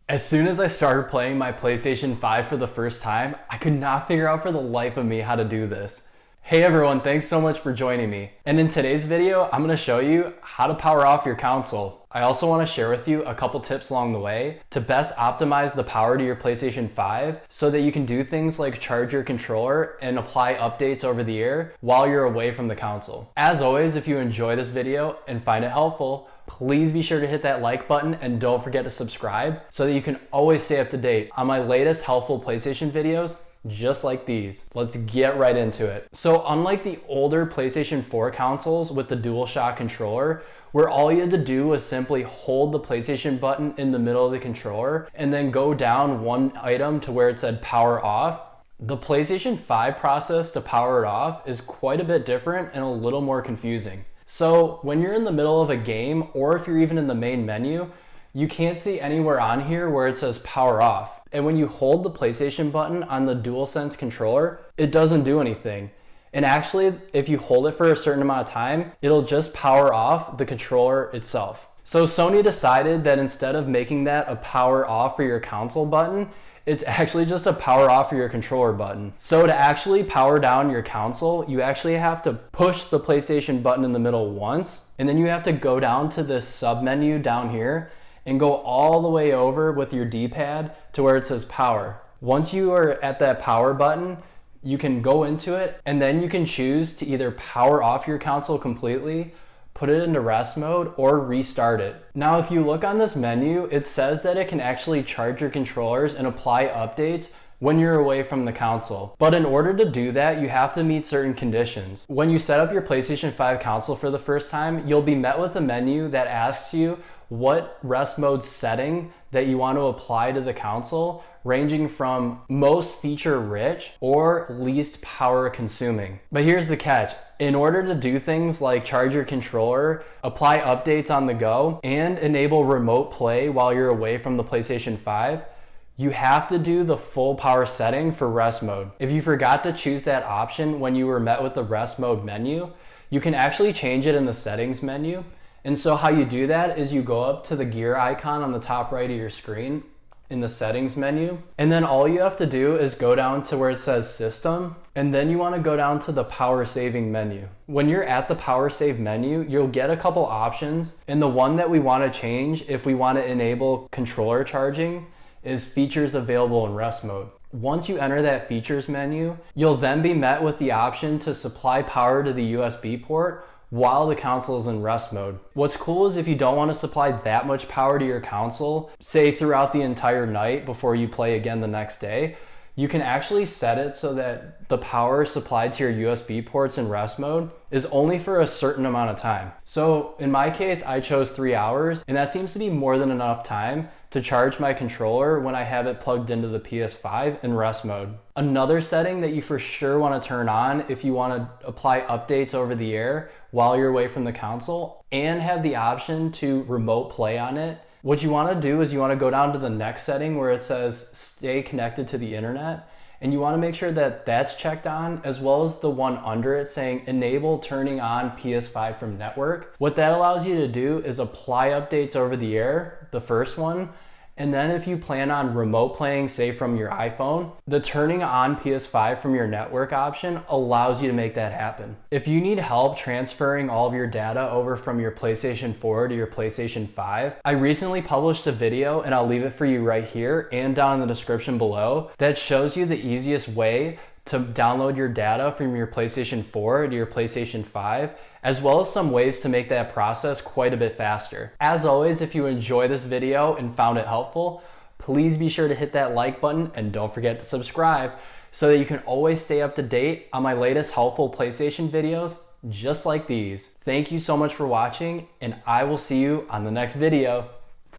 As soon as I started playing my PlayStation 5 for the first time, I could not figure out for the life of me how to do this. Hey everyone, thanks so much for joining me. And in today's video, I'm going to show you how to power off your console. I also want to share with you a couple tips along the way to best optimize the power to your PlayStation 5 so that you can do things like charge your controller and apply updates over the air while you're away from the console. As always, if you enjoy this video and find it helpful, please be sure to hit that like button and don't forget to subscribe so that you can always stay up to date on my latest helpful PlayStation videos just like these. Let's get right into it. So unlike the older PlayStation 4 consoles with the DualShock controller, where all you had to do was simply hold the PlayStation button in the middle of the controller and then go down one item to where it said power off, the PlayStation 5 process to power it off is quite a bit different and a little more confusing. So when you're in the middle of a game, or if you're even in the main menu, you can't see anywhere on here where it says power off. And when you hold the PlayStation button on the DualSense controller, it doesn't do anything. And actually, if you hold it for a certain amount of time, it'll just power off the controller itself. So Sony decided that instead of making that a power off for your console button, it's actually just a power off for your controller button. So to actually power down your console, you actually have to push the PlayStation button in the middle once, and then you have to go down to this sub menu down here and go all the way over with your D-pad to where it says power. Once you are at that power button, you can go into it and then you can choose to either power off your console completely, put it into rest mode, or restart it. Now, if you look on this menu, it says that it can actually charge your controllers and apply updates when you're away from the console. But in order to do that, you have to meet certain conditions. When you set up your PlayStation 5 console for the first time, you'll be met with a menu that asks you what rest mode setting that you want to apply to the console, ranging from most feature rich or least power consuming. But here's the catch. In order to do things like charge your controller, apply updates on the go, and enable remote play while you're away from the PlayStation 5, you have to do the full power setting for rest mode. If you forgot to choose that option when you were met with the rest mode menu, you can actually change it in the settings menu. And so how you do that is you go up to the gear icon on the top right of your screen in the settings menu, and then all you have to do is go down to where it says system, and then you want to go down to the power saving menu. When you're at the power save menu, you'll get a couple options, and the one that we want to change if we want to enable controller charging is features available in rest mode. Once you enter that features menu, you'll then be met with the option to supply power to the USB port while the console is in rest mode. What's cool is if you don't want to supply that much power to your console, say throughout the entire night before you play again the next day, you can actually set it so that the power supplied to your USB ports in rest mode is only for a certain amount of time. So in my case, I chose 3 hours, and that seems to be more than enough time to charge my controller when I have it plugged into the PS5 in rest mode. Another setting that you for sure want to turn on if you want to apply updates over the air while you're away from the console and have the option to remote play on it, what you want to do is you want to go down to the next setting where it says stay connected to the internet, and you want to make sure that that's checked on, as well as the one under it saying enable turning on PS5 from network. What that allows you to do is apply updates over the air, the first one, and then if you plan on remote playing, say from your iPhone, the turning on PS5 from your network option allows you to make that happen. If you need help transferring all of your data over from your PlayStation 4 to your PlayStation 5, I recently published a video, and I'll leave it for you right here and down in the description below, that shows you the easiest way to download your data from your PlayStation 4 to your PlayStation 5, as well as some ways to make that process quite a bit faster. As always, if you enjoy this video and found it helpful, please be sure to hit that like button and don't forget to subscribe so that you can always stay up to date on my latest helpful PlayStation videos just like these. Thank you so much for watching, and I will see you on the next video.